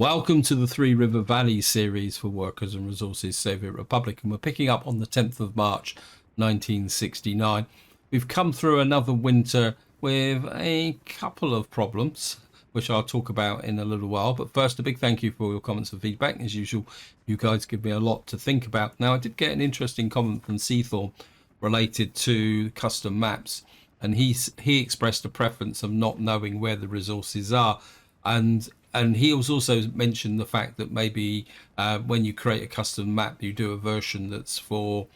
Welcome to the Three River Valley series for Workers and Resources Soviet Republic, and we're picking up on the 10th of March 1969. We've come through another winter with a couple of problems, which I'll talk about in a little while. But first, a big thank you for your comments and feedback. As usual, you guys give me a lot to think about. Now, I did get an interesting comment from Seathorn related to custom maps, and he expressed a preference of not knowing where the resources are, and he was also mentioned the fact that maybe when you create a custom map, you do a version that's for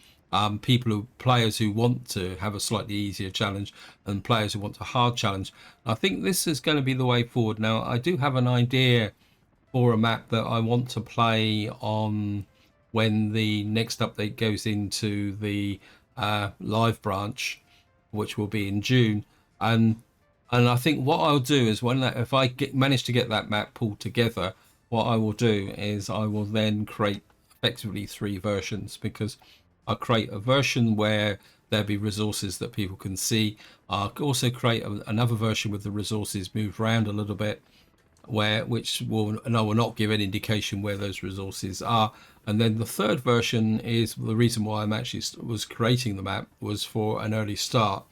players who want to have a slightly easier challenge and players who want a hard challenge. I think this is going to be the way forward. Now, I do have an idea for a map that I want to play on when the next update goes into the live branch, which will be in June. And I think what I'll do is if I manage to get that map pulled together, what I will do is I will then create effectively three versions, because I'll create a version where there'll be resources that people can see. I'll also create another version with the resources moved around a little bit, which will not give any indication where those resources are. And then the third version is the reason why I'm actually was creating the map was for an early start.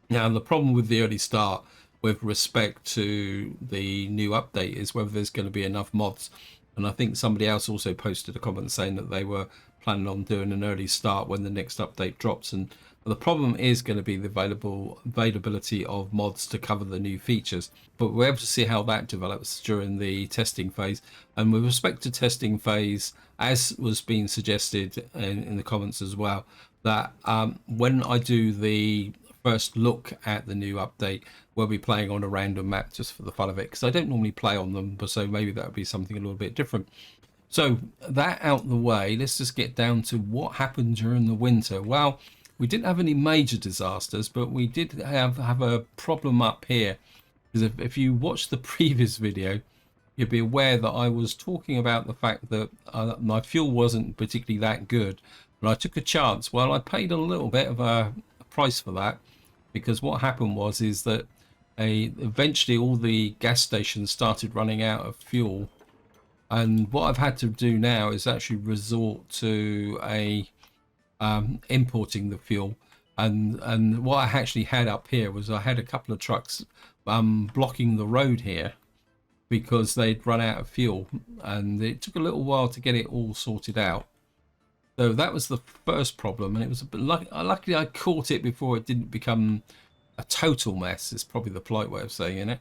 Now, the problem with the early start with respect to the new update is whether there's going to be enough mods. And I think somebody else also posted a comment saying that they were planning on doing an early start when the next update drops. And the problem is going to be the availability of mods to cover the new features. But we're able to see how that develops during the testing phase. And with respect to testing phase, as was being suggested in the comments as well, that when I do the first look at the new update, we'll be playing on a random map just for the fun of it, because I don't normally play on them, but so maybe that would be something a little bit different. So that out the way, let's just get down to what happened during the winter. Well, we didn't have any major disasters, but we did have a problem up here, because if you watch the previous video, you'll be aware that I was talking about the fact that my fuel wasn't particularly that good, but I took a chance. Well, I paid a little bit of a price for that, because what happened is that eventually all the gas stations started running out of fuel, and what I've had to do now is actually resort to importing the fuel. And what I actually had up here was I had a couple of trucks blocking the road here because they'd run out of fuel, and it took a little while to get it all sorted out. So that was the first problem, and it was a bit luckily I caught it before it didn't become a total mess. Is probably the polite way of saying it.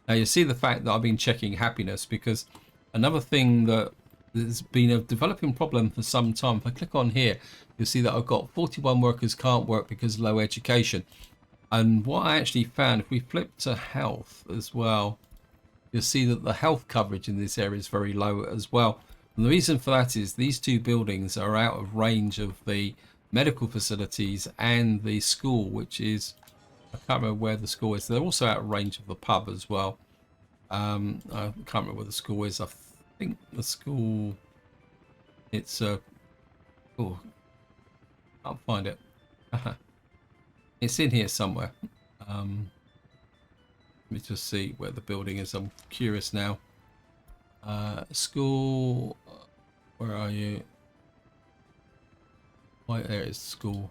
Now you see the fact that I've been checking happiness, because another thing that has been a developing problem for some time. If I click on here, you'll see that I've got 41 workers can't work because of low education. And what I actually found, if we flip to health as well, you'll see that the health coverage in this area is very low as well. And the reason for that is these two buildings are out of range of the medical facilities and the school, which is, I can't remember where the school is. They're also out of range of the pub as well. I can't remember where the school is. I think the school, it's oh, I'll find it. It's in here somewhere. Let me just see where the building is. I'm curious now. School, where are you? Right, there is school.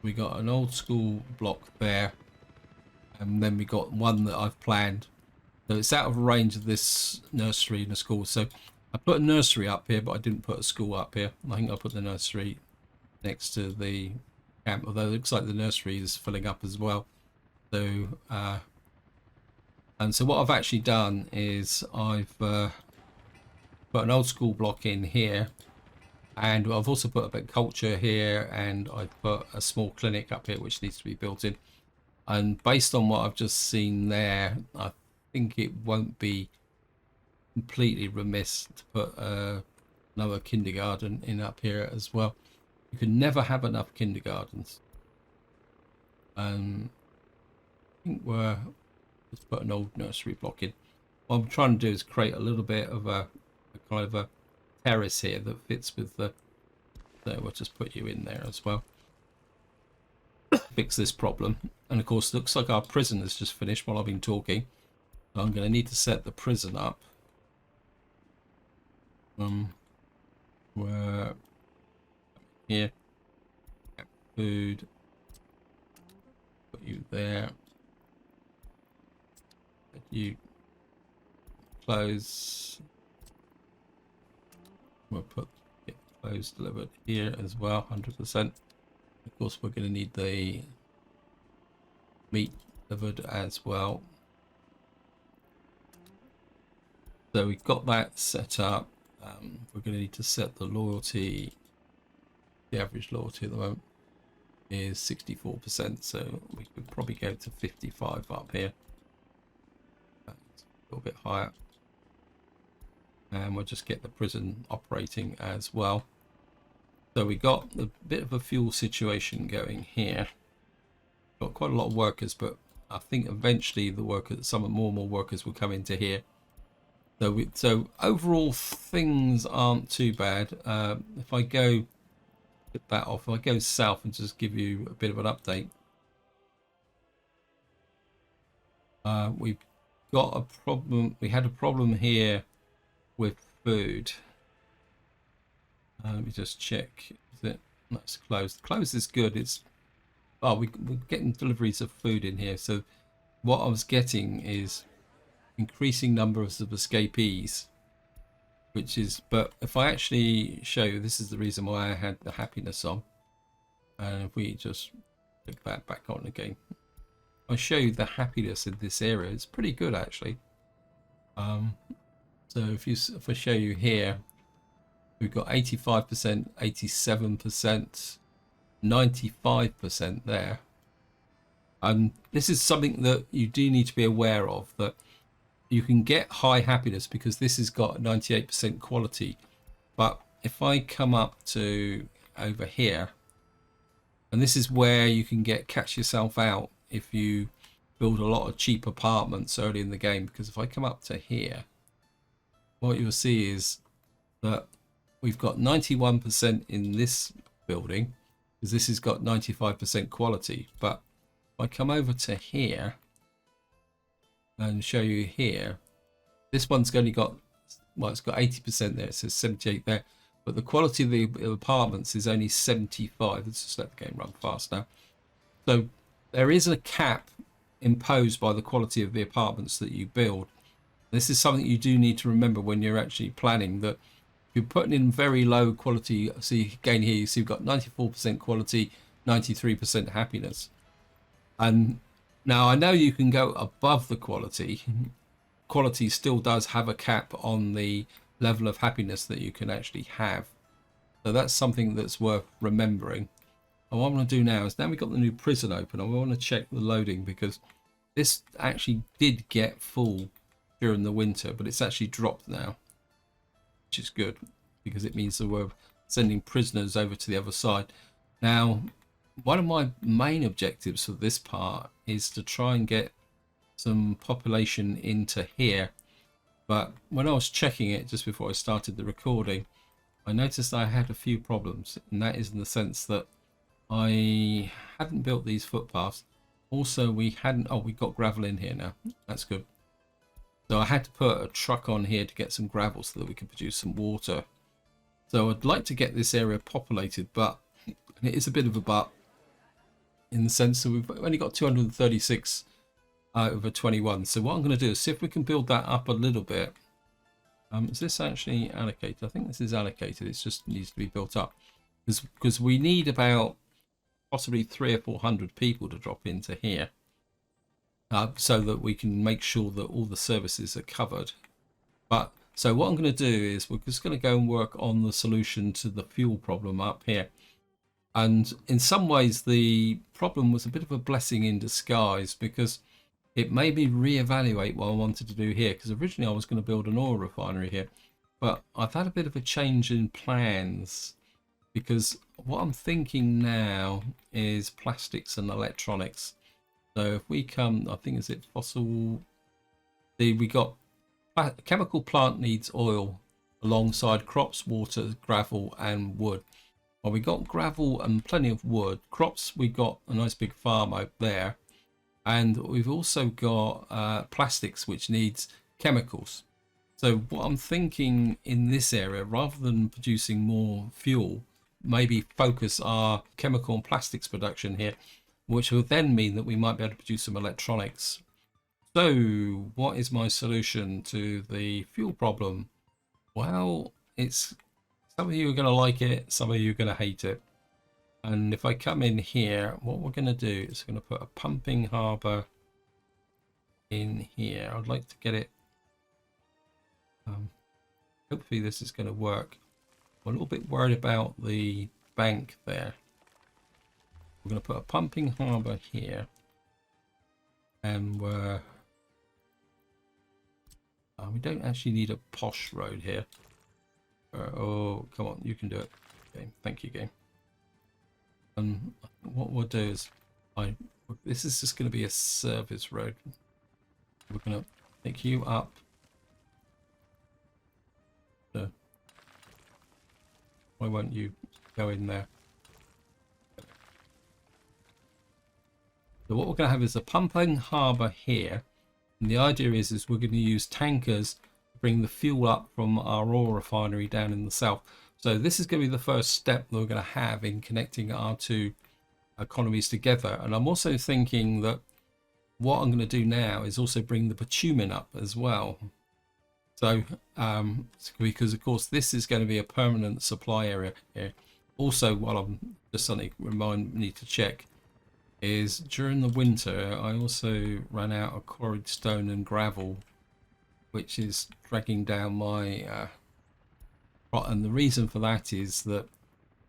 We got an old school block there, and then we got one that I've planned. So it's out of range of this nursery and a school. So I put a nursery up here, but I didn't put a school up here. I think I put the nursery next to the camp, although it looks like the nursery is filling up as well. So and so what I've actually done is I've put an old school block in here, and I've also put a bit of culture here, and I've put a small clinic up here which needs to be built in. And based on what I've just seen there, I think it won't be completely remiss to put another kindergarten in up here as well. You can never have enough kindergartens. I think let's put an old nursery block in. What I'm trying to do is create a little bit of a kind of a terrace here that fits with the, so we'll just put you in there as well. Fix this problem. And of course, looks like our prison has just finished while I've been talking. So I'm going to need to set the prison up. Where here, food, put you there, you clothes. We'll put clothes delivered here as well, 100%. Of course, we're going to need the meat delivered as well. So we've got that set up. We're going to need to set the loyalty. The average loyalty at the moment is 64%, so we could probably go to 55 up here. That's a little bit higher. And we'll just get the prison operating as well. So we got a bit of a fuel situation going here. Got quite a lot of workers, but I think eventually the workers, some more and more workers will come into here. So overall things aren't too bad. If I go get that off, if I go south and just give you a bit of an update, we've got a problem. We had a problem here with food. Let me just check. Is it? That's closed. Closed is good. It's we're getting deliveries of food in here. So what I was getting is increasing numbers of escapees, which is, but if I actually show you, this is the reason why I had the happiness on, and if we just click that back on again, I show you the happiness in this area. It's pretty good actually. So if I show you here, we've got 85%, 87%, 95% there. And this is something that you do need to be aware of, that you can get high happiness because this has got 98% quality. But if I come up to over here, and this is where you can catch yourself out if you build a lot of cheap apartments early in the game, because if I come up to here, what you'll see is that we've got 91% in this building because this has got 95% quality. But if I come over to here and show you here, this one's only got, well, it's got 80% there. It says 78 there, but the quality of the apartments is only 75. Let's just let the game run fast now. So there is a cap imposed by the quality of the apartments that you build. This is something you do need to remember when you're actually planning, that if you're putting in very low quality, see again here, you see we've got 94% quality, 93% happiness. And now I know you can go above the quality. Quality still does have a cap on the level of happiness that you can actually have. So that's something that's worth remembering. And what I'm going to do now is, now we've got the new prison open, I want to check the loading, because this actually did get full during the winter, but it's actually dropped now, which is good because it means that we're sending prisoners over to the other side. Now, one of my main objectives for this part is to try and get some population into here, but when I was checking it just before I started the recording, I noticed I had a few problems, and that is in the sense that I hadn't built these footpaths. Also, we hadn't, oh, we got gravel in here now, that's good. So I had to put a truck on here to get some gravel so that we can produce some water. So I'd like to get this area populated, but it is a bit of a but, in the sense that we've only got 236 out of a 21. So what I'm going to do is see if we can build that up a little bit. Is this actually allocated? I think this is allocated. It just needs to be built up because we need about possibly 300 or 400 people to drop into here. So that we can make sure that all the services are covered. But so what I'm going to do is we're just going to go and work on the solution to the fuel problem up here. And in some ways the problem was a bit of a blessing in disguise, because it made me reevaluate what I wanted to do here, because originally I was going to build an oil refinery here, but I've had a bit of a change in plans, because what I'm thinking now is plastics and electronics. So if we come, I think, is it fossil? We got chemical plant needs oil alongside crops, water, gravel and wood. Well, we got gravel and plenty of wood. Crops, we got a nice big farm out there. And we've also got plastics, which needs chemicals. So what I'm thinking in this area, rather than producing more fuel, maybe focus our chemical and plastics production here, which will then mean that we might be able to produce some electronics. So what is my solution to the fuel problem? Well, it's some of you are going to like it, some of you are going to hate it. And if I come in here, what we're going to do is we're going to put a pumping harbour in here. I'd like to get it. Hopefully this is going to work. I'm a little bit worried about the bank there. We're going to put a pumping harbour here. And we don't actually need a posh road here. Oh, come on, you can do it. Game. Thank you, game. And what we'll do is, this is just going to be a service road. We're going to pick you up. Why won't you go in there? So what we're going to have is a pumping harbour here. And the idea is we're going to use tankers to bring the fuel up from our oil refinery down in the south. So this is going to be the first step that we're going to have in connecting our two economies together. And I'm also thinking that what I'm going to do now is also bring the bitumen up as well. So because of course this is going to be a permanent supply area here. Also, while I'm just something remind me to check is during the winter I also ran out of quarried stone and gravel, which is dragging down my and the reason for that is that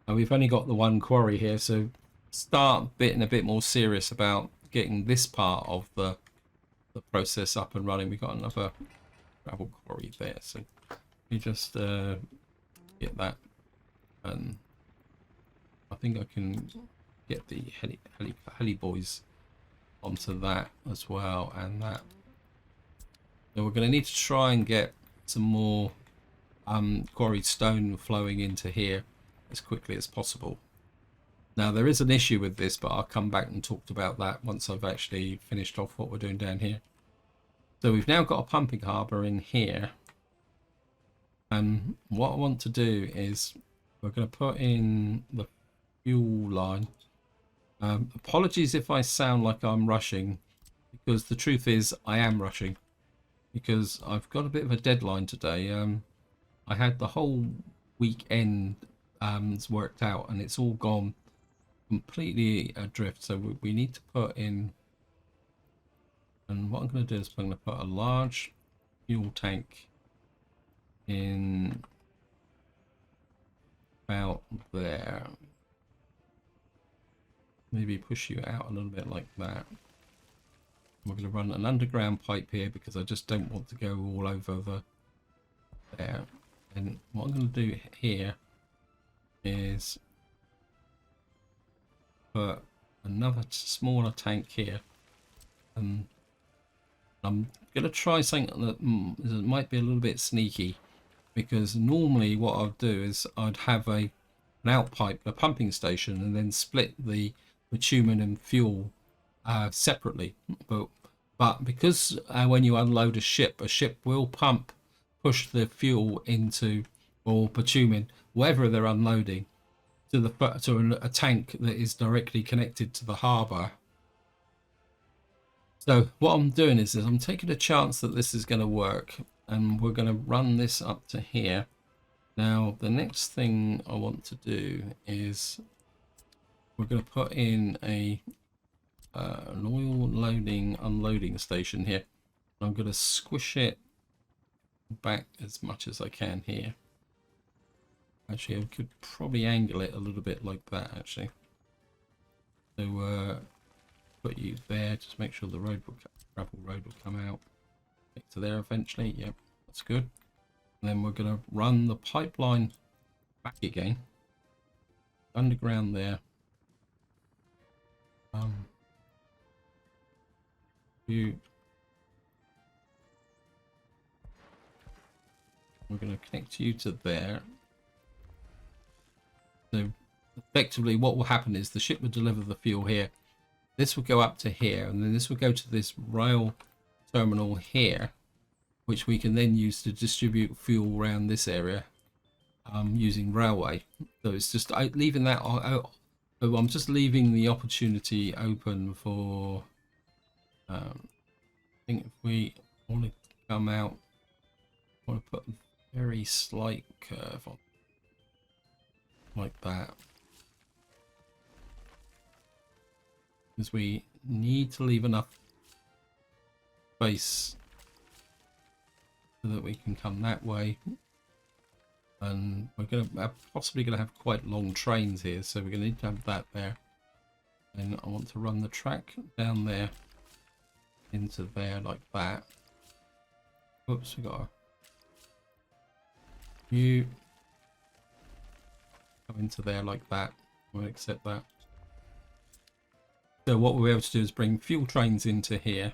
we've only got the one quarry here, so start getting a bit more serious about getting this part of the process up and running. We've got another gravel quarry there, so we just get that, and I think I can get the heli boys onto that as well, and that. So we're going to need to try and get some more quarried stone flowing into here as quickly as possible. Now there is an issue with this, but I'll come back and talk about that once I've actually finished off what we're doing down here. So we've now got a pumping harbour in here, and what I want to do is we're going to put in the fuel line. Apologies if I sound like I'm rushing, because the truth is I am rushing, because I've got a bit of a deadline today. I had the whole weekend worked out, and it's all gone completely adrift. So we need to put in, and what I'm going to do is I'm going to put a large fuel tank in about there. Maybe push you out a little bit like that. We're going to run an underground pipe here because I just don't want to go all over there. And what I'm going to do here is put another smaller tank here, and I'm going to try something that might be a little bit sneaky, because normally what I'd do is I'd have an outpipe, a pumping station, and then split the bitumen and fuel separately. But because when you unload a ship will push the fuel into, or bitumen, wherever they're unloading, to a tank that is directly connected to the harbour. So what I'm doing is I'm taking a chance that this is going to work, and we're going to run this up to here. Now the next thing I want to do is we're going to put in an oil loading unloading station here. I'm going to squish it back as much as I can here. Actually, I could probably angle it a little bit like that, actually. So put you there, just make sure the gravel road will come out. Get to there eventually. Yep, that's good. And then we're going to run the pipeline back again, underground there. We're going to connect you to there. So effectively what will happen is the ship will deliver the fuel here. This will go up to here, and then this will go to this rail terminal here, which we can then use to distribute fuel around this area using railway. So it's just leaving that. So I'm just leaving the opportunity open for. I think if we want to come out, I want to put a very slight curve on, like that. Because we need to leave enough space so that we can come that way, and we're going to possibly going to have quite long trains here, so we're going to need to have that there. And I want to run the track down there into there like that. Oops, we got you come into there like that. We'll accept that. So what we'll be able to do is bring fuel trains into here,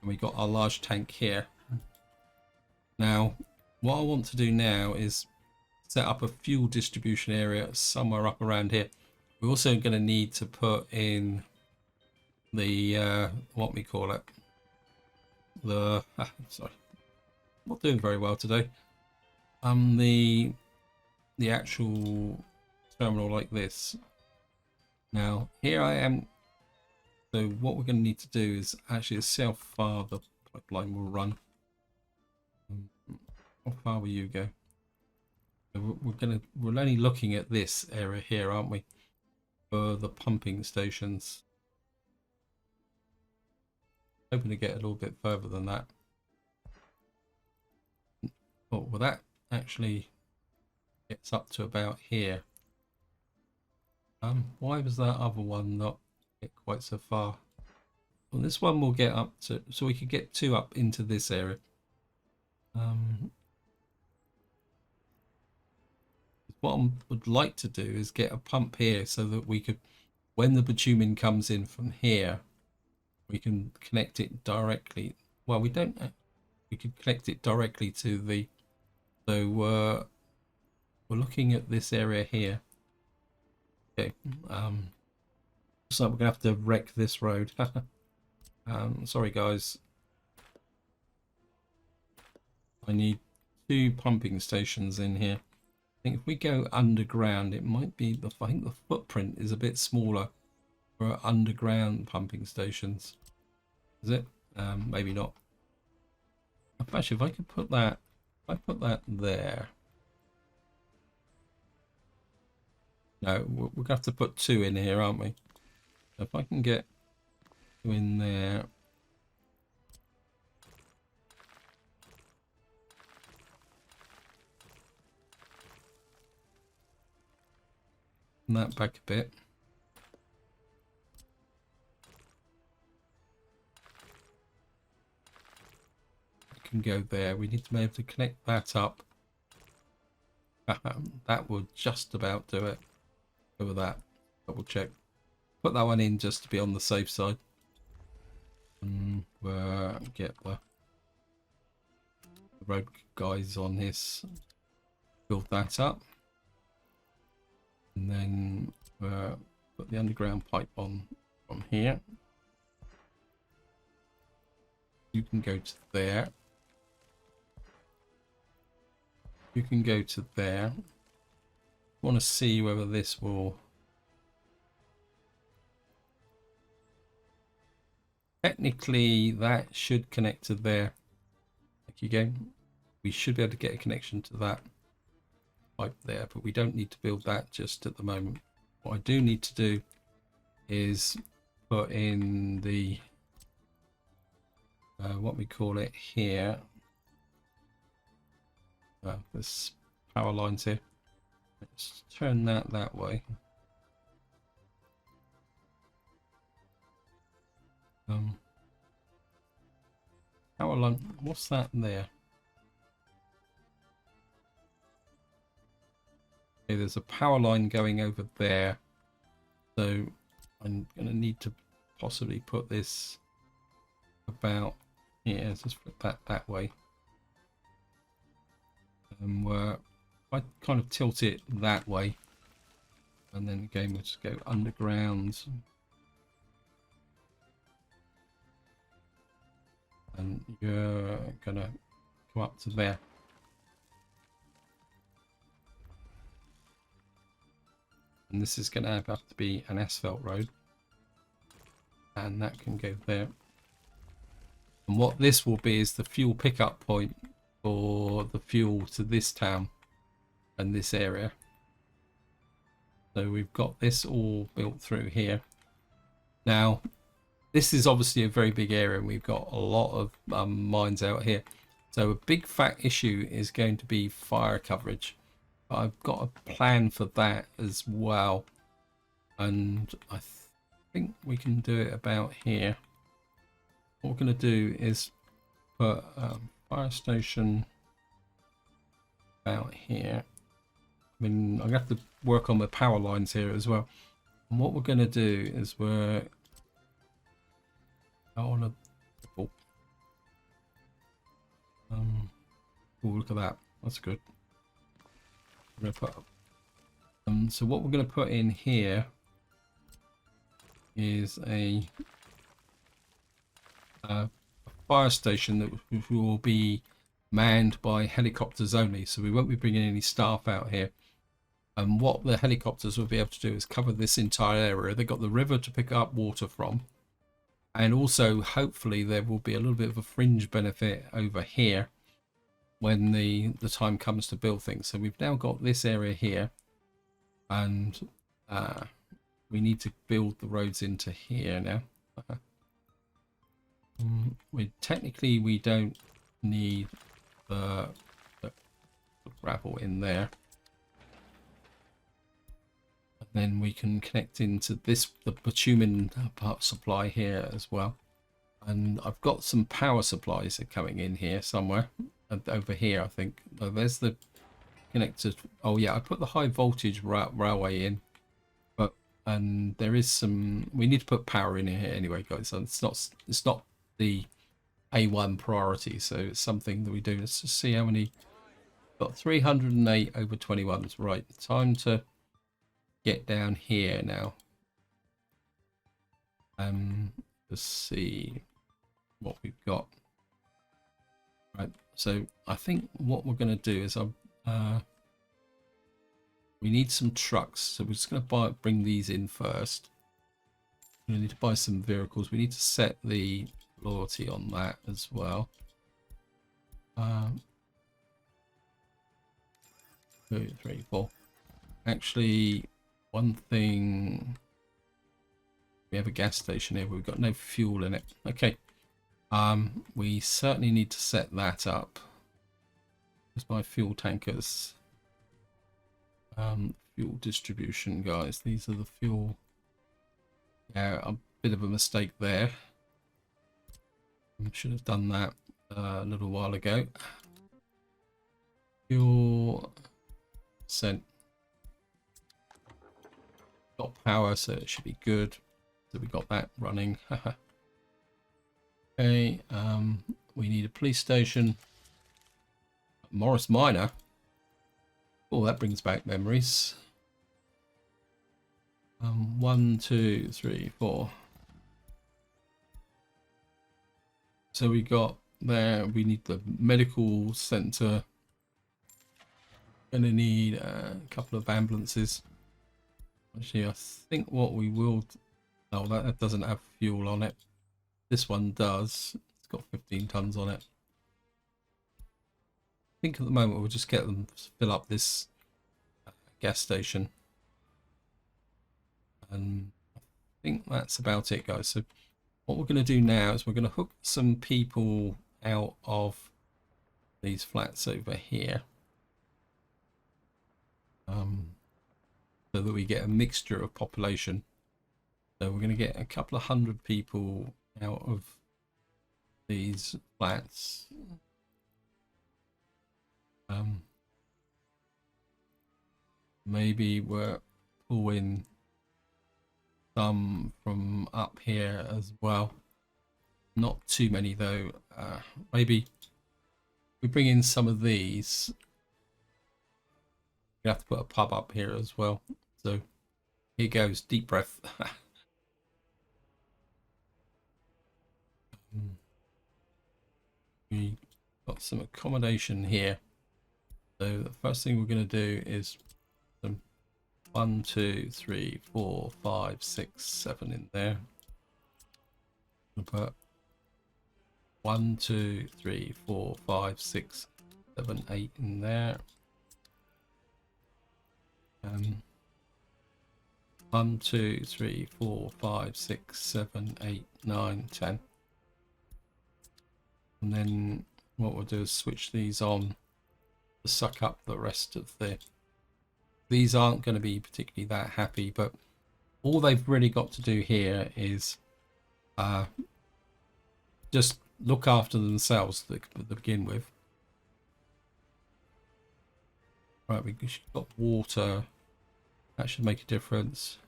and we got our large tank here. Now, what I want to do now is set up a fuel distribution area somewhere up around here. We're also going to need to put in the what we call it, the sorry, not doing very well today. The actual terminal like this. Now here I am. So what we're going to need to do is actually see how far the pipeline will run. How far will you go? So we're only looking at this area here, aren't we? For the pumping stations. Hoping to get a little bit further than that. Oh, well, that actually gets up to about here. Why was that other one not get quite so far? Well, this one will get up to, so we could get two up into this area. What I would like to do is get a pump here so that we could, when the bitumen comes in from here, we can connect it directly. Well, we don't. We could connect it directly to the. So we're looking at this area here. Okay. So we're gonna have to wreck this road. Sorry guys. I need 2 pumping stations in here. I think if we go underground, it might be I think the footprint is a bit smaller for underground pumping stations. Is it? Maybe not. Actually, if I could put that, if I put that there. No, we're gonna have to put 2 in here, aren't we? So if I can get 2 in there. That back a bit. I can go there. We need to be able to connect that up. That will just about do it. Over that. Double check. Put that one in just to be on the safe side. And get the road guys on this. Build that up. And then put the underground pipe on from here. You can go to there. You can go to there. I want to see whether this will. Technically, that should connect to there. Like you go. We should be able to get a connection to that pipe there, but we don't need to build that just at the moment. What I do need to do is put in the what we call it here. There's power lines here. Let's turn that way. Power line. What's that there? Okay, there's a power line going over there, so I'm going to need to possibly put this about here. Let's just put that way. And I kind of tilt it that way, and then again we'll just go underground. and you're gonna come up to there. And this is going to have to be an asphalt road, and that can go there. And what this will be is the fuel pickup point for the fuel to this town and this area. So we've got this all built through here. Now, this is obviously a very big area, and we've got a lot of mines out here. So a big fat issue is going to be fire coverage. I've got a plan for that as well, and I think we can do it about here. What we're going to do is put fire station about here. I mean, I'm going to have to work on the power lines here as well. And what we're going to do is we're on a oh, look at that, that's good. We're going to put so what we're going to put in here is a fire station that will be manned by helicopters only, so we won't be bringing any staff out here. And what the helicopters will be able to do is cover this entire area. They've got the river to pick up water from, and also hopefully there will be a little bit of a fringe benefit over here when the time comes to build things. So we've now got this area here, and we need to build the roads into here now. We don't need the gravel in there. And then we can connect into the bitumen part supply here as well. And I've got some power supplies that are coming in here somewhere. Over here, I think. Oh, there's the connector. Oh yeah, I put the high voltage railway in. And there is some, we need to put power in here anyway, guys. So it's not the A1 priority, so it's something that we do. Let's just see how many. Got 308 over 21s. Right, time to get down here now. Let's see what we've got. Right, so I think what we're going to do is we need some trucks, so we're just going to bring these in first. We need to buy some vehicles. We need to set the loyalty on that as well. 2, 3, 4. Actually, one thing, we have a gas station here, but we've got no fuel in it. Okay, we certainly need to set that up. Here's my fuel tankers. Fuel distribution, guys. These are the fuel. Yeah, a bit of a mistake there. I should have done that a little while ago. Fuel sent. Got power, so it should be good. So we got that running. Okay, we need a police station. Morris Minor. Oh, that brings back memories. 1, 2, 3, 4. So we got there. We need the medical center. Gonna need a couple of ambulances. Actually, I think what we will. Oh, that doesn't have fuel on it. This one does. It's got 15 tons on it. I think at the moment we'll just get them to fill up this gas station, and I think that's about it, guys. So what we're going to do now is we're going to hook some people out of these flats over here, so that we get a mixture of population. So we're going to get a couple of hundred people out of these flats. Maybe we're pulling some from up here as well. Not too many though. Maybe we bring in some of these. We have to put a pub up here as well. So here goes, deep breath. We got some accommodation here. So the first thing we're going to do is some 1, 2, 3, 4, 5, 6, 7 in there. We'll put 1, 2, 3, 4, 5, 6, 7, 8 in there. 1, 2, 3, 4, 5, 6, 7, 8, 9, 10. And then what we'll do is switch these on to suck up the rest of the... These aren't going to be particularly that happy, but all they've really got to do here is just look after themselves to begin with. Right, we've got water. That should make a difference.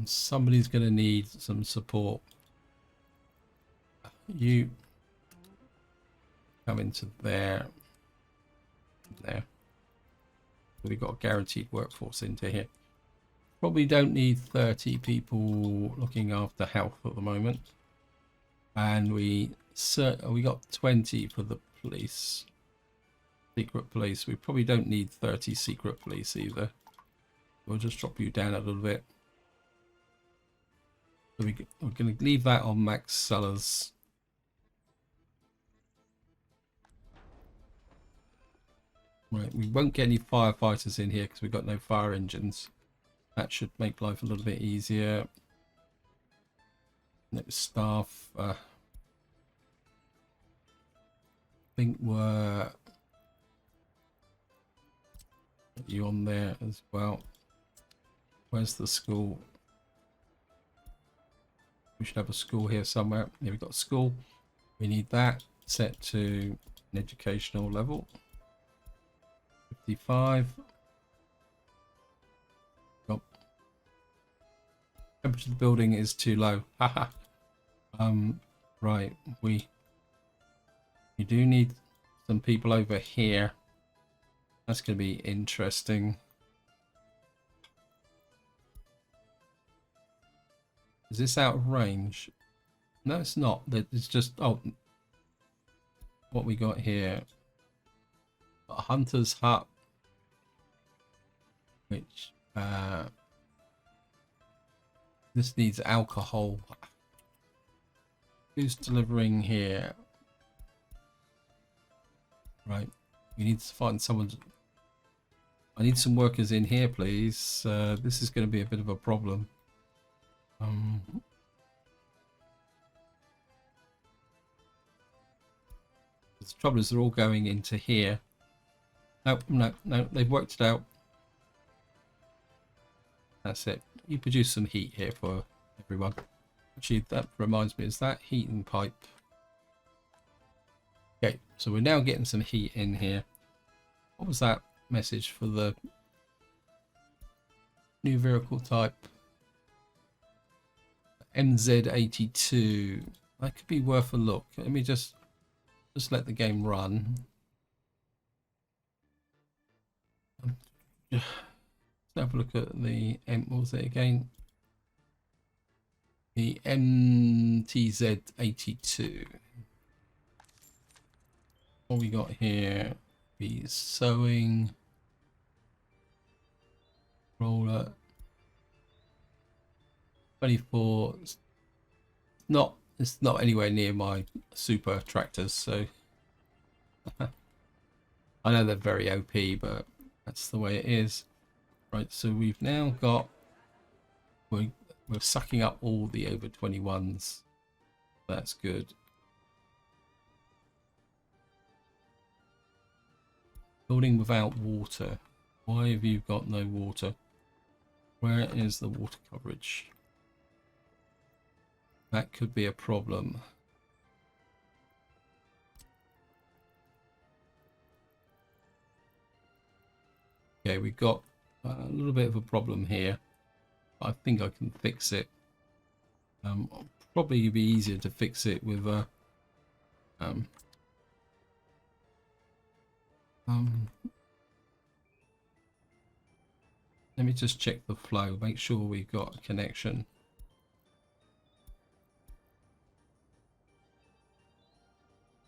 Somebody's going to need some support. You come into there. There. We've got a guaranteed workforce into here. Probably don't need 30 people looking after health at the moment. And we got 20 for the police. Secret police. We probably don't need 30 secret police either. We'll just drop you down a little bit. So we're going to leave that on max sellers. Right, we won't get any firefighters in here because we've got no fire engines. That should make life a little bit easier. Next staff. I think we're... Put you on there as well. Where's the school? We should have a school here somewhere. Here we've got a school. We need that set to an educational level. 55. Oh. Temperature of the building is too low. Haha. Right. We do need some people over here. That's going to be interesting. Is this out of range? No, it's not. It's just... Oh, what we got here. A hunter's hut. Which... this needs alcohol. Who's delivering here? Right. We need to find someone... I need some workers in here, please. This is going to be a bit of a problem. The trouble is they're all going into here. No, they've worked it out. That's it. You produce some heat here for everyone. Actually, that reminds me, is that heating pipe? Okay, so we're now getting some heat in here. What was that message for the new vehicle type? MZ82. That could be worth a look. Let me just let the game run. Let's have a look at the what was it again? The MTZ82. What we got here? Be sewing roller 24. It's not anywhere near my super tractors, so I know they're very OP, but that's the way it is. Right, so we've now got we're sucking up all the over 21s. That's good. Building without water. Why have you got no water? Where is the water coverage? That could be a problem. Okay, we've got a little bit of a problem here. I think I can fix it. Probably be easier to fix it with a let me just check the flow, make sure we've got a connection.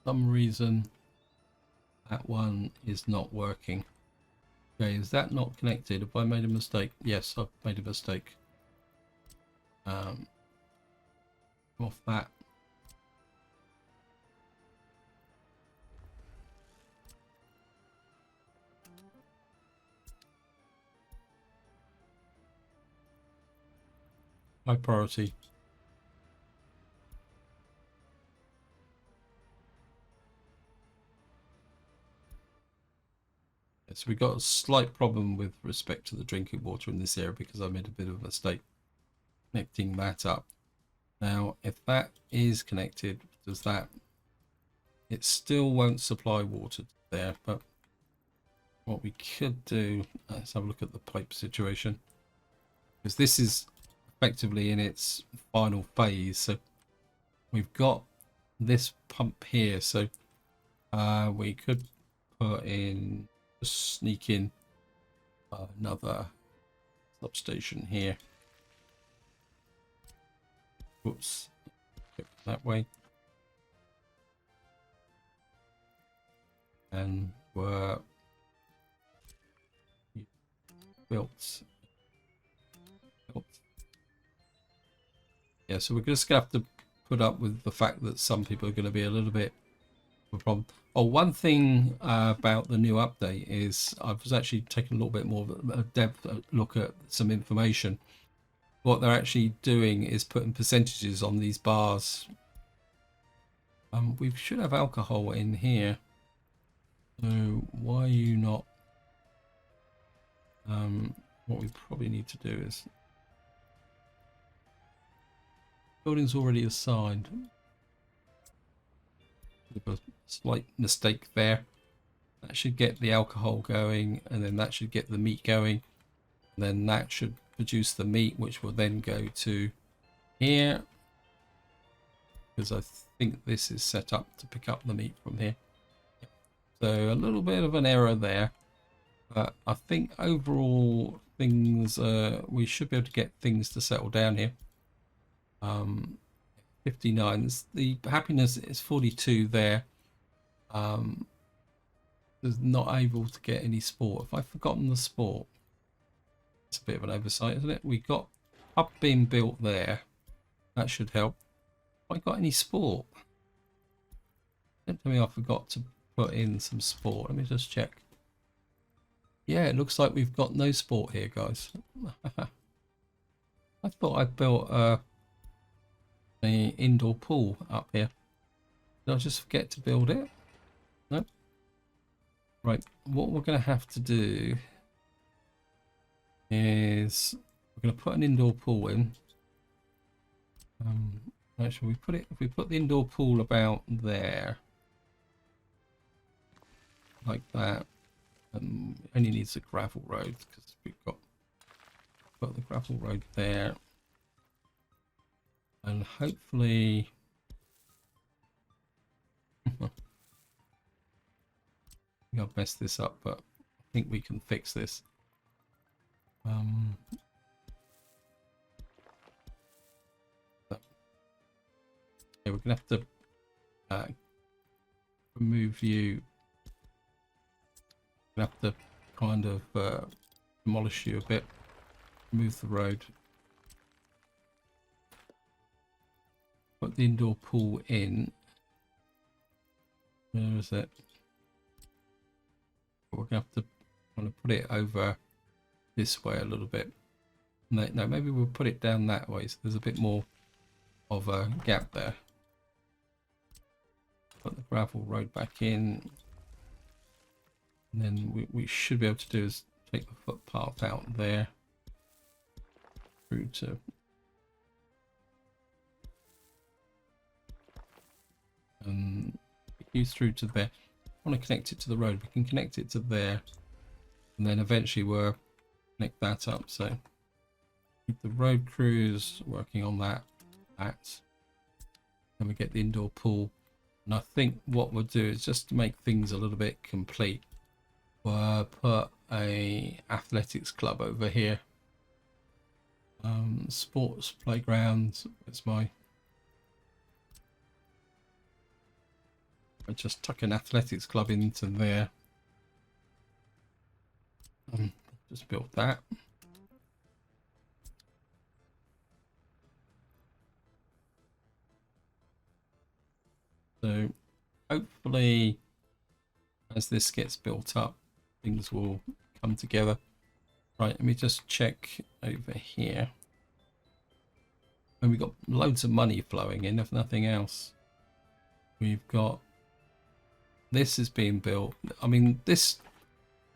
some reason that one is not working. Okay, is that not connected? Have I made a mistake? Yes, I've made a mistake. Off that. High priority. So we got a slight problem with respect to the drinking water in this area because I made a bit of a mistake connecting that up. Now, if that is connected, does that? It still won't supply water there, but what we could do, let's have a look at the pipe situation, because this is effectively in its final phase. So we've got this pump here, so we could put in, just sneak in another substation here. Whoops, that way. And we're built. Yeah, so we're just gonna have to put up with the fact that some people are going to be a little bit of a problem. Oh, one thing about the new update is I was actually taking a little bit more of a depth look at some information. What they're actually doing is putting percentages on these bars. We should have alcohol in here. So why are you not? What we probably need to do is, building's already assigned. There's a slight mistake there. That should get the alcohol going, and then that should get the meat going, and then that should produce the meat, which will then go to here, because I think this is set up to pick up the meat from here. So a little bit of an error there, but I think overall things, we should be able to get things to settle down here. 59, the happiness is 42 there. Is not able to get any sport. Have I forgotten the sport? It's a bit of an oversight, isn't it? We got pub being built there. That should help. Have I got any sport? Don't tell me I forgot to put in some sport. Let me just check. Yeah, it looks like we've got no sport here, guys. I thought I built an indoor pool up here. Did I just forget to build it? Nope. Right, what we're going to have to do is we're going to put an indoor pool in. Actually, if we put the indoor pool about there, like that, only needs a gravel road because we've got the gravel road there, and hopefully I've messed this up, but I think we can fix this. Yeah, we're gonna have to remove you. We're gonna have to kind of demolish you a bit. Remove the road. Put the indoor pool in. Where is it? We're gonna have to kind of put it over this way a little bit. No, maybe we'll put it down that way so there's a bit more of a gap there. Put the gravel road back in, and then we should be able to do is take the footpath out there through to use through to there. I want to connect it to the road. We can connect it to there, and then eventually we'll connect that up. So the road crews working on that. Then we get the indoor pool, and I think what we'll do is just to make things a little bit complete, we'll put a athletics club over here. Sports playground. It's my I just tuck an athletics club into there. Just built that. So hopefully as this gets built up, things will come together. Right, let me just check over here. And we've got loads of money flowing in, if nothing else. We've got this is being built. I mean, this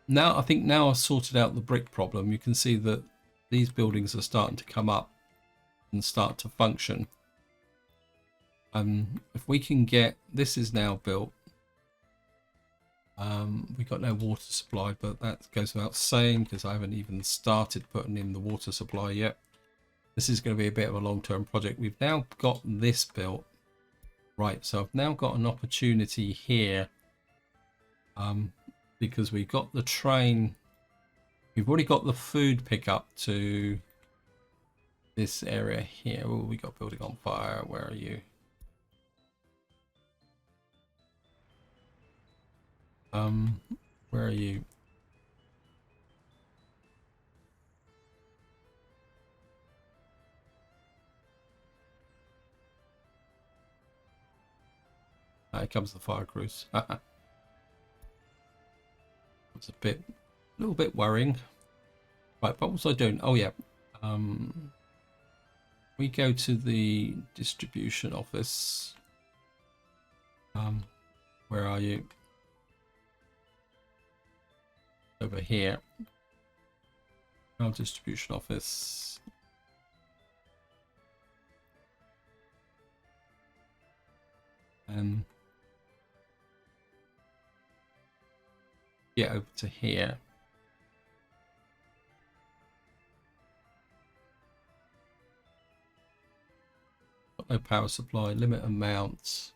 now, I think now I've sorted out the brick problem. You can see that these buildings are starting to come up and start to function. If we can get this is now built. We've got no water supply, but that goes without saying because I haven't even started putting in the water supply yet. This is going to be a bit of a long-term project. We've now got this built. Right, so I've now got an opportunity here because we've got the train. We've already got the food pickup to this area here. Oh, we got building on fire. Where are you? Where are you? Here comes the fire crews. It's a little bit worrying. Right, what was I doing? Oh yeah. We go to the distribution office. Where are you? Over here. Our distribution office. And get over to here. Got no power supply, limit amounts.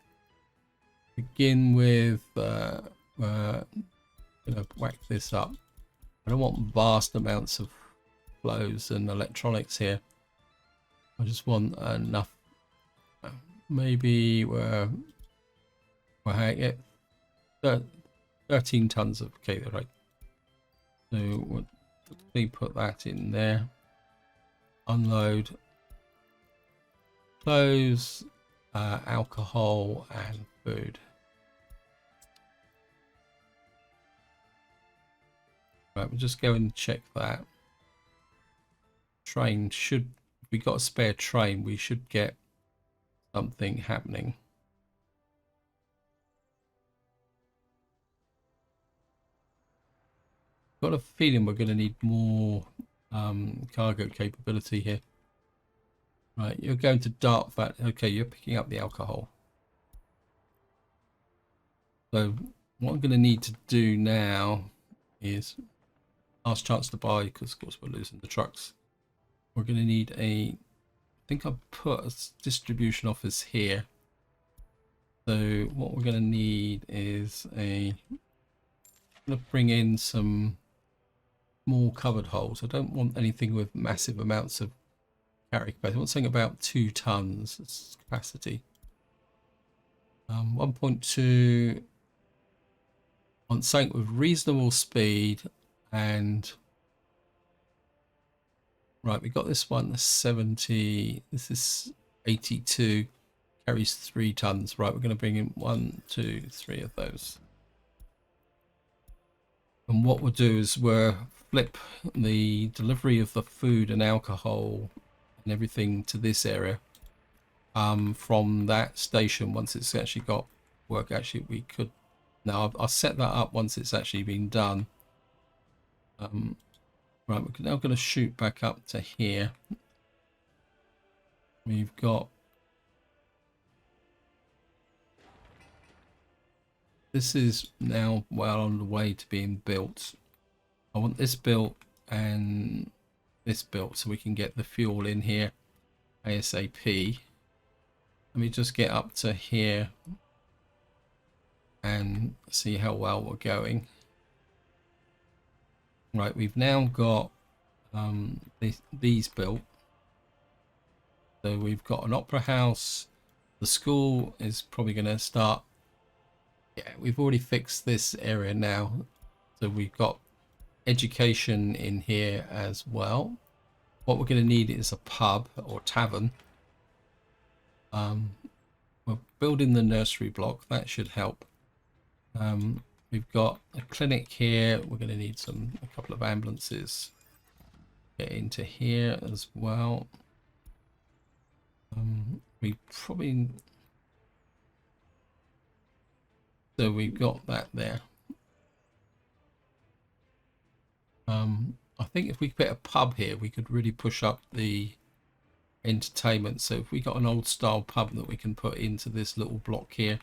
Begin with gonna whack this up. I don't want vast amounts of flows and electronics here. I just want enough. Maybe we're it 13 tons of okay, right. So we put that in there. Unload. Clothes, alcohol, and food. Right, we'll just go and check that. Train should, if we got a spare train, we should get something happening. Got a feeling we're going to need more cargo capability here. Right, you're going to dart fat. Okay, you're picking up the alcohol. So what I'm going to need to do now is last chance to buy, because of course we're losing the trucks. We're going to need I think I put a distribution office here. So what we're going to need is I'm going to bring in some small covered holes. I don't want anything with massive amounts of carry capacity. I want something about 2 tons capacity. 1.2. Want something with reasonable speed and right. We got this one, the 70. This is 82. Carries 3 tons. Right, we're going to bring in 1, 2, 3 of those. And what we'll do is we'll flip the delivery of the food and alcohol and everything to this area from that station. Once it's actually got work, actually we could now I'll set that up once it's actually been done. Right, we're now going to shoot back up to here. We've got this is now well on the way to being built. I want this built and this built so we can get the fuel in here ASAP. Let me just get up to here and see how well we're going. Right, we've now got these built. So we've got an opera house. The school is probably going to start Yeah, we've already fixed this area now. So we've got education in here as well. What we're going to need is a pub or tavern. We're building the nursery block. That should help. We've got a clinic here. We're going to need a couple of ambulances. Get into here as well. We probably... So we've got that there. I think if we put a pub here, we could really push up the entertainment. So if we got an old style pub that we can put into this little block here.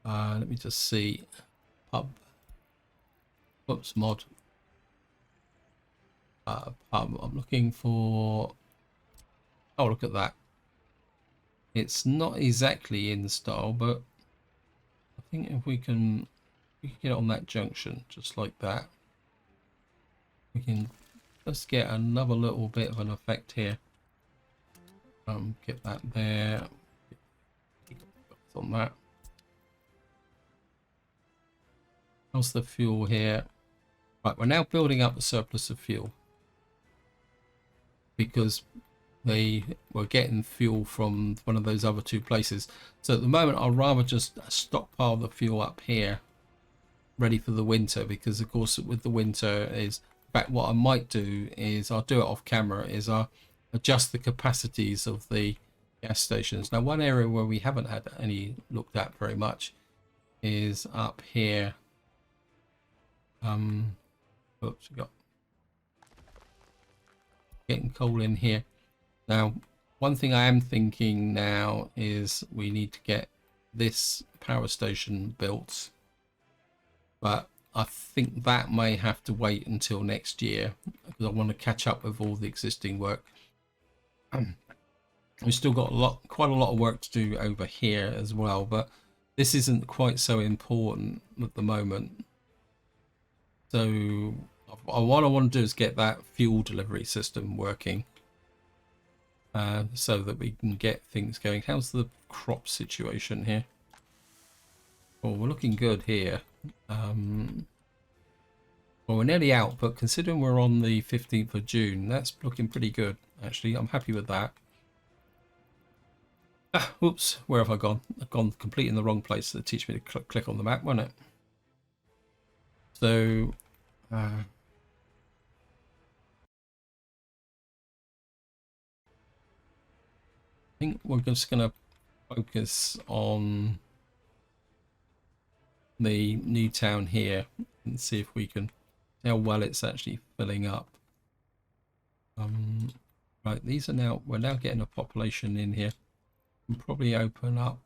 Let me just see. Pub. Whoops, mod. Pub. I'm looking for... Oh, look at that. It's not exactly in style, but I think if we can get it on that junction, just like that. We can just get another little bit of an effect here. Get that there. On that. How's the fuel here? Right, we're now building up a surplus of fuel because they were getting fuel from one of those other two places. So at the moment, I'd rather just stockpile the fuel up here, ready for the winter, because of course with the winter is... In fact, what I might do is, I'll do it off camera, is I'll adjust the capacities of the gas stations. Now, one area where we haven't had any looked at very much is up here. Oops, we got getting coal in here. Now, one thing I am thinking now is we need to get this power station built, but I think that may have to wait until next year because I want to catch up with all the existing work. We've still got quite a lot of work to do over here as well, but this isn't quite so important at the moment. So what I want to do is get that fuel delivery system working, so that we can get things going. How's the crop situation here? Well, we're looking good here. Well, we're nearly out, but considering we're on the 15th of June, that's looking pretty good, actually. I'm happy with that. Oops, where have I gone? I've gone completely in the wrong place. To teach me to click on the map, won't it? So, I think we're just going to focus on the new town here and see if we can... how well it's actually filling up. Right, these are now... we're now getting a population in here. We'll probably open up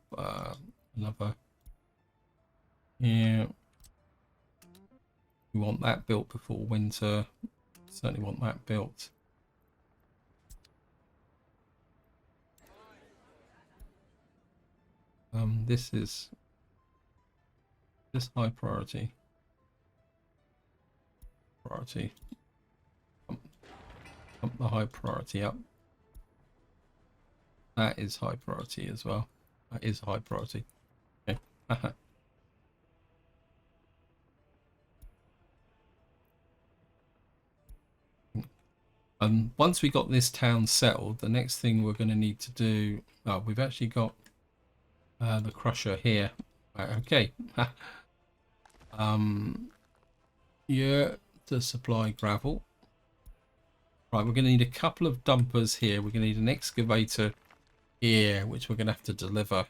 another... Yeah. We want that built before winter. Certainly want that built. This is high priority. Pump the high priority up. That is high priority as well. That is high priority. Okay. Once we got this town settled, the next thing we're going to need to do... oh, we've actually got the crusher here. Right, okay. Yeah, to supply gravel. Right, we're going to need a couple of dumpers here. We're going to need an excavator here, which we're going to have to deliver.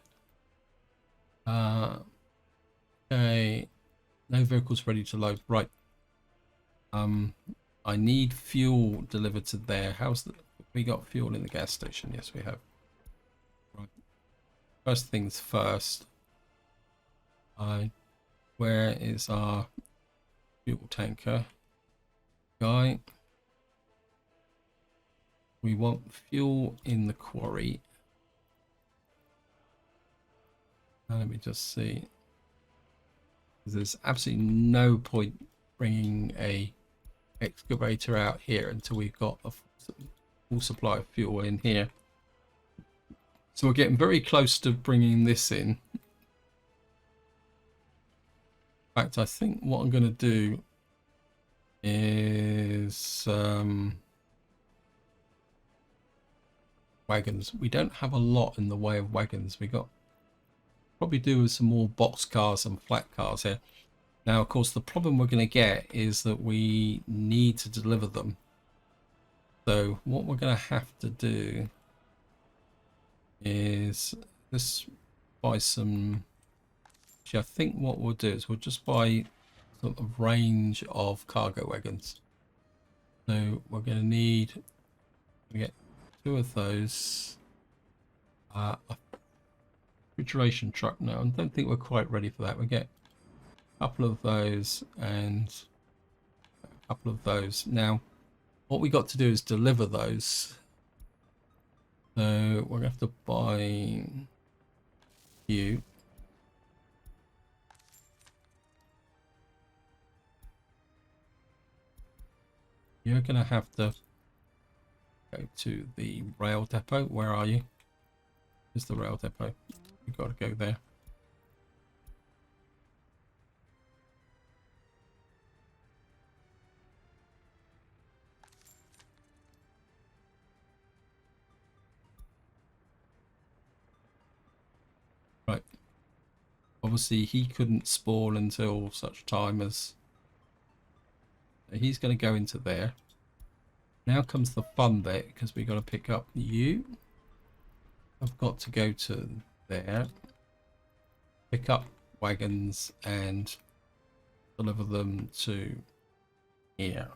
Okay. No vehicles ready to load. Right. I need fuel delivered to there. How's the... we got fuel in the gas station? Yes, we have. Right. First things first. Where is our fuel tanker guy? We want fuel in the quarry. Let me just see. There's absolutely no point bringing a excavator out here until we've got a full supply of fuel in here. So we're getting very close to bringing this in. In fact, I think what I'm going to do is wagons. We don't have a lot in the way of wagons. We got probably do with some more box cars and flat cars here. Now, of course, the problem we're going to get is that we need to deliver them. So what we're going to have to do is just buy some. Actually, I think what we'll do is we'll just buy sort of range of cargo wagons. So we're going to need to get 2 of those. A refrigeration truck. No, I don't think we're quite ready for that. We get a couple of those and a couple of those. Now, what we got to do is deliver those. So we're going to have to buy you. You're going to have to go to the rail depot. Where are you? Here's the rail depot. You've got to go there. Right. Obviously, he couldn't spawn until such time as he's going to go into there. Now comes the fun bit because we got to pick up you. I've got to go to there, pick up wagons and deliver them to here.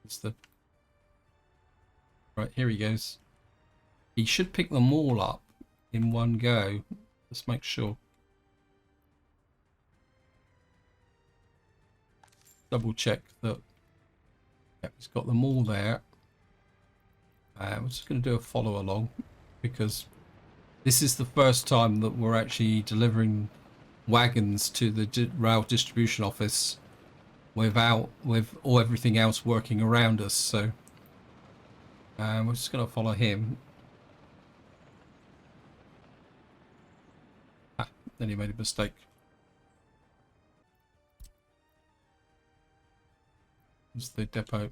It's the right here he goes. He should pick them all up in one go. Let's make sure. Double check that yep, he's got them all there. We're just going to do a follow along because this is the first time that we're actually delivering wagons to the rail distribution office with everything else working around us. So we're just going to follow him. Then he made a mistake. It's the depot.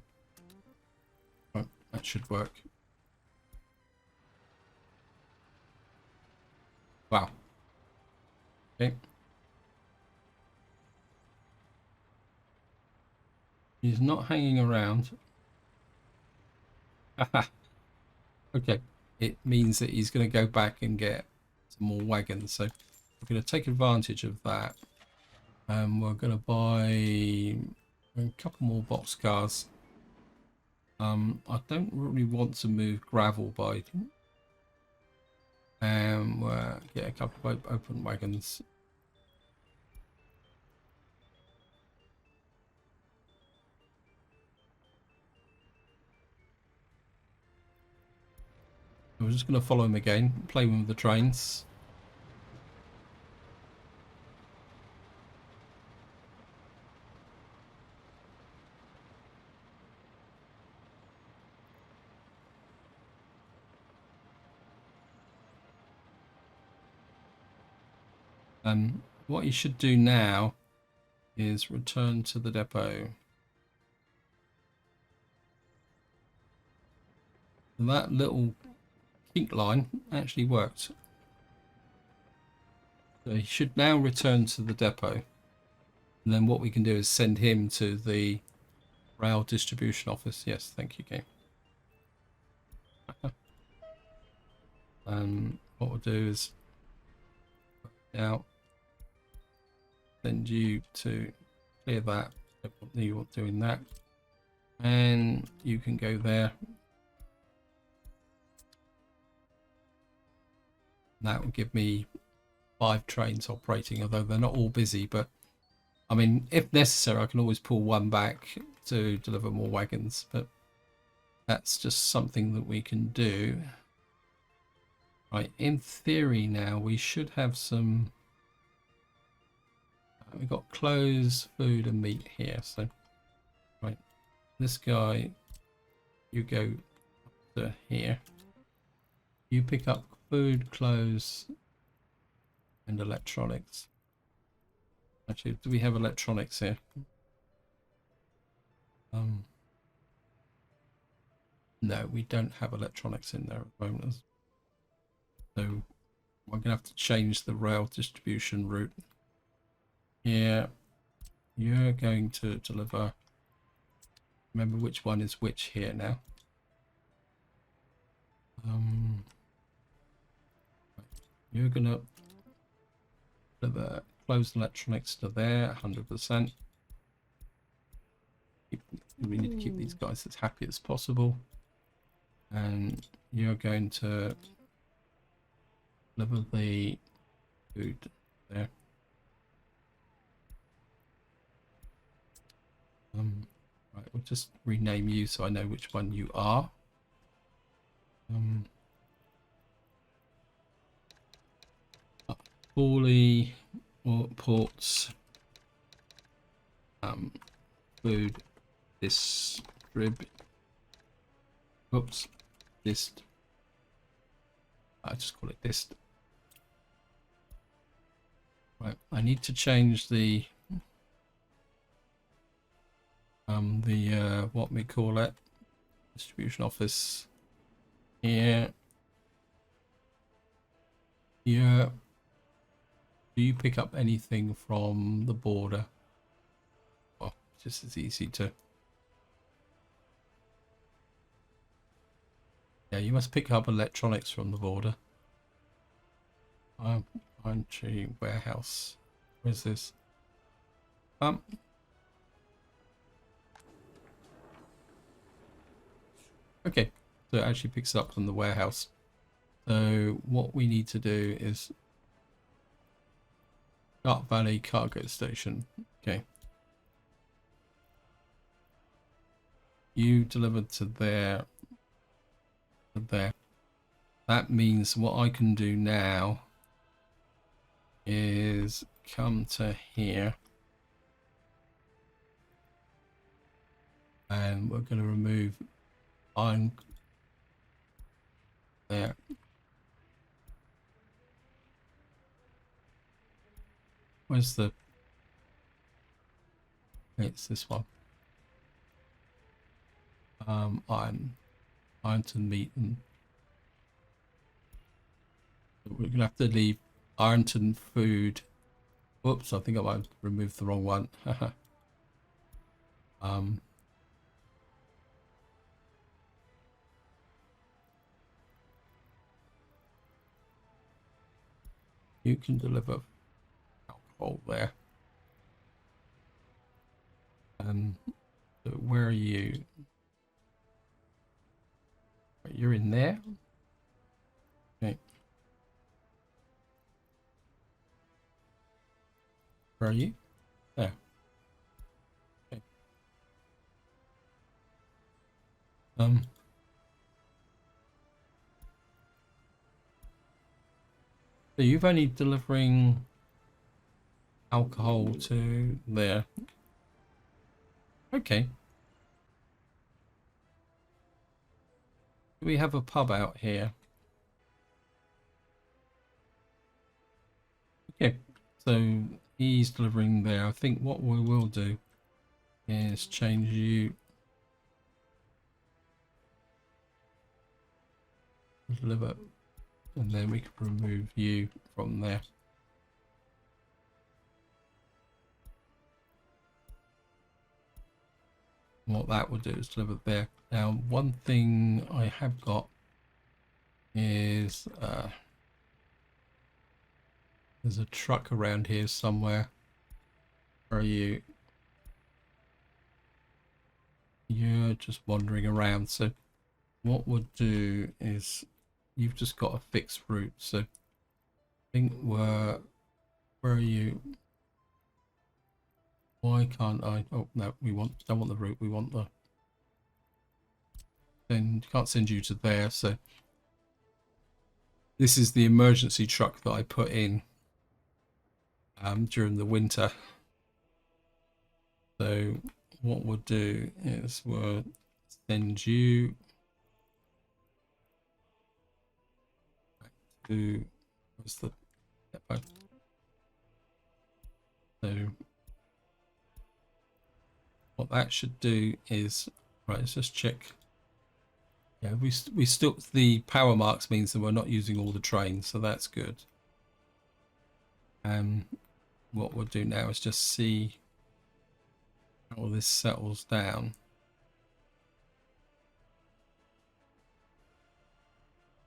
Right, that should work. Wow. Okay. He's not hanging around. Okay. It means that he's going to go back and get some more wagons. So we're going to take advantage of that. We're going to buy a couple more box cars. I don't really want to move gravel by. We'll get a couple of open wagons. We're just going to follow him again, play with the trains. And what you should do now is return to the depot. And that little kink line actually worked. So he should now return to the depot. And then what we can do is send him to the rail distribution office. Yes, thank you, game. And what we'll do is now send you to clear that. You're doing that. And you can go there. That will give me 5 trains operating, although they're not all busy. But I mean, if necessary, I can always pull one back to deliver more wagons. But that's just something that we can do. Right, in theory now we should have some. We've got clothes, food, and meat here. So, right, this guy, you go to here. You pick up food, clothes, and electronics. Actually, do we have electronics here? No, we don't have electronics in there at the moment. So I'm going to have to change the rail distribution route. Yeah, you're going to deliver. Remember which one is which here now. You're going to deliver closed electronics to there, 100%. We need to keep these guys as happy as possible. And you're going to deliver the food there. Right, we'll just rename you so I know which one you are. Poorly or ports. Food oops, dist. I just call it dist. Right, I need to change the what we call it, distribution office here. Here, do you pick up anything from the border? Well, just as easy to. Yeah, you must pick up electronics from the border. Entry warehouse. Where's this? Okay, so it actually picks it up from the warehouse. So what we need to do is Dark Valley Cargo Station. Okay. You delivered to there. There. That means what I can do now is come to here. And we're going to remove iron there. Where's the... It's this one. Ironton meat, and we're gonna have to leave Ironton food. Whoops, I think I might have removed the wrong one. You can deliver alcohol there. So where are you? You're in there. Okay. Where are you? There. Okay. So you've only delivering alcohol to there. Okay. We have a pub out here. Okay, so he's delivering there. I think what we will do is change you to deliver, and then we can remove you from there. What that will do is deliver there. Now, one thing I have got is there's a truck around here somewhere. Where are you? You're just wandering around. So what we'll do is you've just got a fixed route. So I think where are you? Why can't I? Oh no, don't want the route. We want the. Then can't send you to there. So this is the emergency truck that I put in during the winter. So what we'll do is we'll send you to, where's the depot? So what that should do is, right, let's just check. Yeah, we still, the power marks means that we're not using all the trains, so that's good. What we'll do now is just see how all this settles down.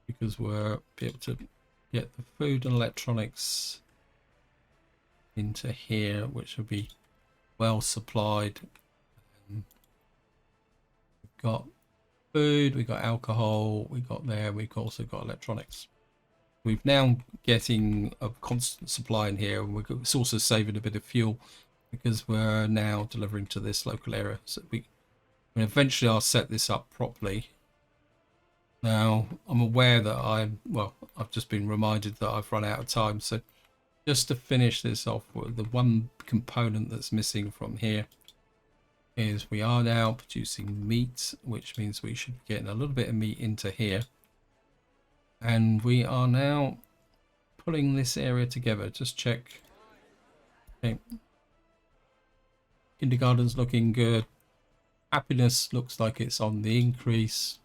Because we'll be able to get the food and electronics into here, which will be well supplied. We've got food, we've got alcohol, we've got there, we've also got electronics. We've now getting a constant supply in here, and it's also saving a bit of fuel because we're now delivering to this local area. So and eventually I'll set this up properly. Now I'm aware that I've just been reminded that I've run out of time, so just to finish this off, with the one component that's missing from here is we are now producing meat, which means we should be getting a little bit of meat into here, and we are now pulling this area together. Just check. Okay, kindergarten's looking good. Happiness looks like it's on the increase.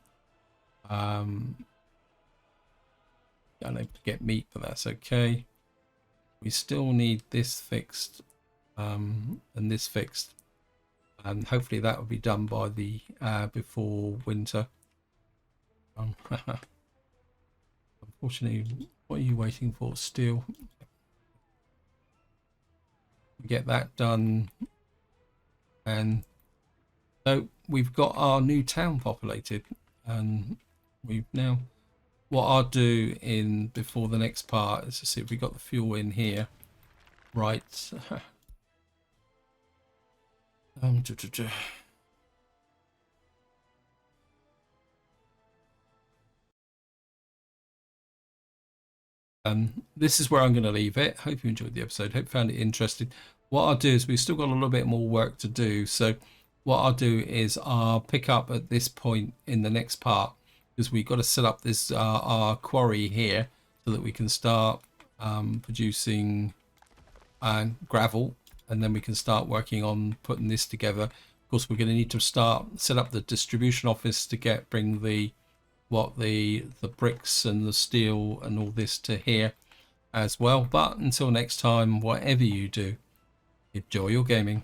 Unable to get meat, but that's okay. We still need this fixed and this fixed, and hopefully that will be done by the before winter. Unfortunately, what are you waiting for? Steel. Get that done, and so we've got our new town populated, and we've now, what I'll do in before the next part is to see if we got the fuel in here. Right. This is where I'm going to leave it. Hope you enjoyed the episode. Hope you found it interesting. What I'll do is we've still got a little bit more work to do. So what I'll do is I'll pick up at this point in the next part, because we've got to set up this our quarry here so that we can start producing gravel, and then we can start working on putting this together. Of course, we're going to need to set up the distribution office to bring the bricks and the steel and all this to here as well. But until next time, whatever you do, enjoy your gaming.